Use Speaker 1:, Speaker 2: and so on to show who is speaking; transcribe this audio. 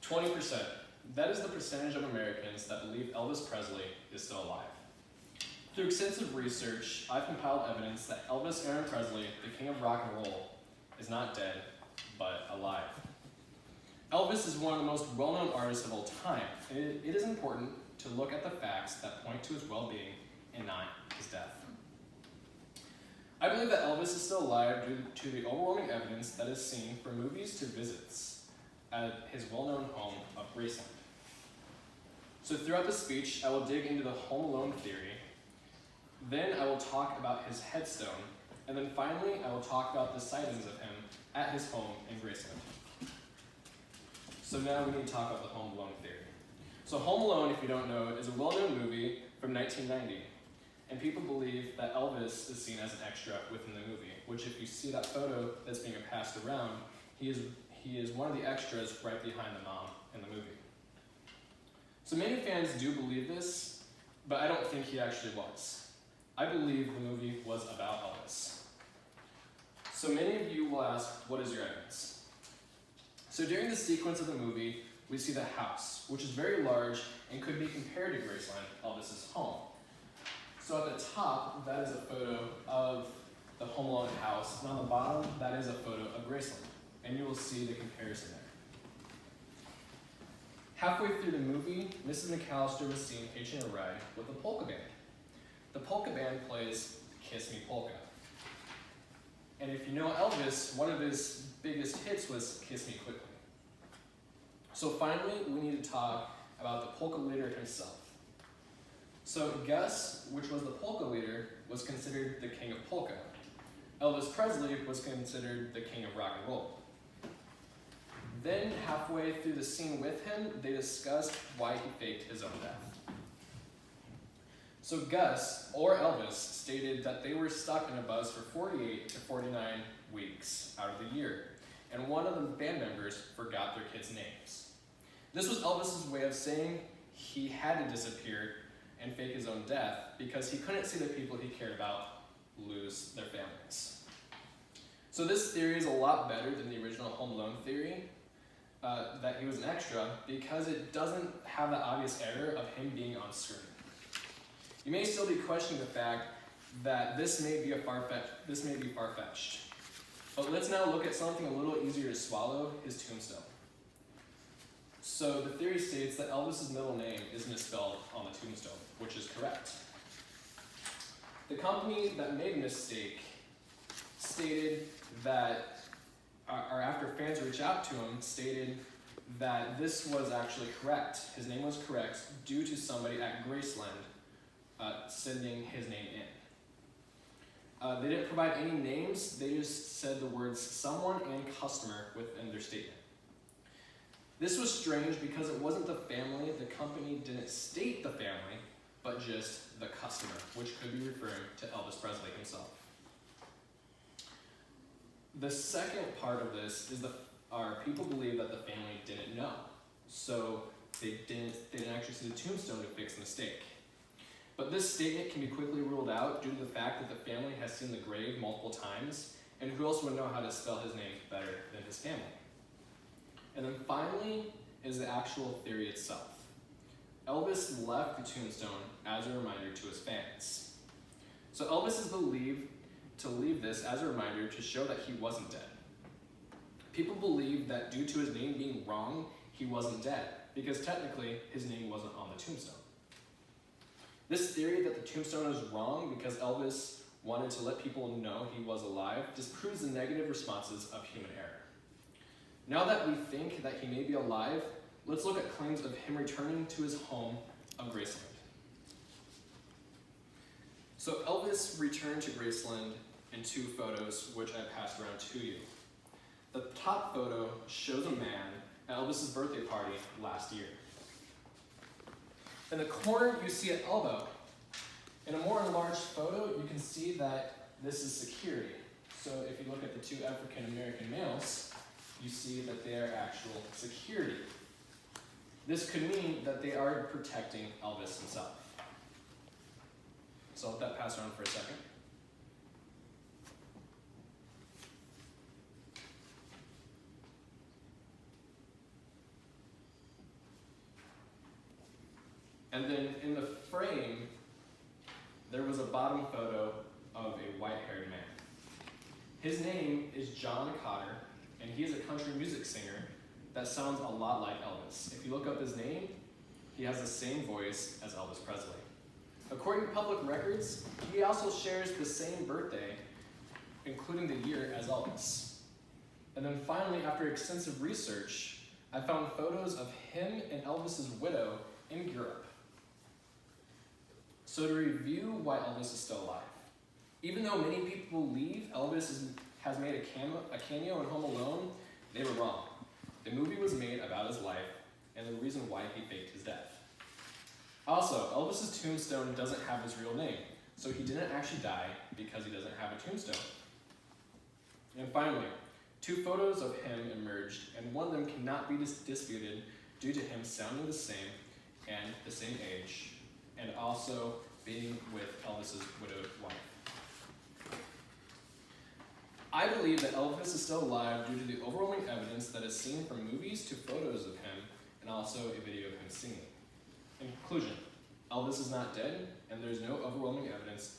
Speaker 1: 20%. That is the percentage of Americans that believe Elvis Presley is still alive. Through extensive research, I've compiled evidence that Elvis Aaron Presley, the king of rock and roll, is not dead, but alive. Elvis is one of the most well-known artists of all time, and it is important to look at the facts that point to his well-being and not his death. I believe that Elvis is still alive due to the overwhelming evidence that is seen from movies to visits at his well-known home of Graceland. So throughout the speech, I will dig into the Home Alone theory. Then I will talk about his headstone, and then finally I will talk about the sightings of him at his home in Graceland. So now we need to talk about the Home Alone theory. So Home Alone, if you don't know, is a well-known movie from 1990, and people believe that Elvis is seen as an extra within the movie, which if you see that photo that's being passed around, he is one of the extras right behind the mom in the movie. So many fans do believe this, but I don't think he actually was. I believe the movie was about Elvis. So many of you will ask, what is your evidence? So during the sequence of the movie, we see the house, which is very large and could be compared to Graceland, Elvis's home. So at the top, that is a photo of the Home Alone house, and on the bottom, that is a photo of Graceland, and you will see the comparison there. Halfway through the movie, Mrs. McAllister was seen hitching a ride with a polka band. The polka band plays Kiss Me Polka. And if you know Elvis, one of his biggest hits was Kiss Me Quickly. So finally, we need to talk about the polka leader himself. So Gus, which was the polka leader, was considered the king of polka. Elvis Presley was considered the king of rock and roll. Then, halfway through the scene with him, they discussed why he faked his own death. So Gus, or Elvis, stated that they were stuck in a bus for 48 to 49 weeks out of the year, and one of the band members forgot their kids' names. This was Elvis's way of saying he had to disappear and fake his own death because he couldn't see the people he cared about lose their families. So this theory is a lot better than the original Home Alone theory, that he was an extra, because it doesn't have the obvious error of him being on screen. You may still be questioning the fact that this may be far-fetched. But let's now look at something a little easier to swallow, his tombstone. So the theory states that Elvis's middle name is misspelled on the tombstone, which is correct. The company that made the mistake stated that, or after fans reached out to him, stated that this was actually correct. His name was correct due to somebody at Graceland sending his name in. They didn't provide any names, they just said the words someone and customer within their statement. This was strange because it wasn't the family, the company didn't state the family, but just the customer, which could be referring to Elvis Presley himself. The second part of this is people believe that the family didn't know, so they didn't actually see the tombstone to fix the mistake. But this statement can be quickly ruled out due to the fact that the family has seen the grave multiple times, and who else would know how to spell his name better than his family? And then finally is the actual theory itself. Elvis left the tombstone as a reminder to his fans. So Elvis is believed to leave this as a reminder to show that he wasn't dead. People believe that due to his name being wrong, he wasn't dead, because technically his name wasn't on the tombstone. This theory that the tombstone is wrong because Elvis wanted to let people know he was alive disproves the negative responses of human error. Now that we think that he may be alive, let's look at claims of him returning to his home of Graceland. So Elvis returned to Graceland in two photos, which I passed around to you. The top photo shows a man at Elvis's birthday party last year. In the corner, you see an elbow. In a more enlarged photo, you can see that this is security. So if you look at the two African American males, you see that they are actual security. This could mean that they are protecting Elvis himself. So I'll let that pass around for a second. And then in the frame, there was a bottom photo of a white-haired man. His name is John Cotter, and he is a country music singer that sounds a lot like Elvis. If you look up his name, he has the same voice as Elvis Presley. According to public records, he also shares the same birthday, including the year, as Elvis. And then finally, after extensive research, I found photos of him and Elvis's widow in Europe. So to review why Elvis is still alive. Even though many people believe Elvis has made a cameo in Home Alone, they were wrong. The movie was made about his life and the reason why he faked his death. Also, Elvis's tombstone doesn't have his real name, so he didn't actually die because he doesn't have a tombstone. And finally, 2 photos of him emerged, and one of them cannot be disputed due to him sounding the same and the same age, and also being with Elvis's widowed wife. I believe that Elvis is still alive due to the overwhelming evidence that is seen from movies to photos of him, and also a video of him singing. In conclusion, Elvis is not dead, and there is no overwhelming evidence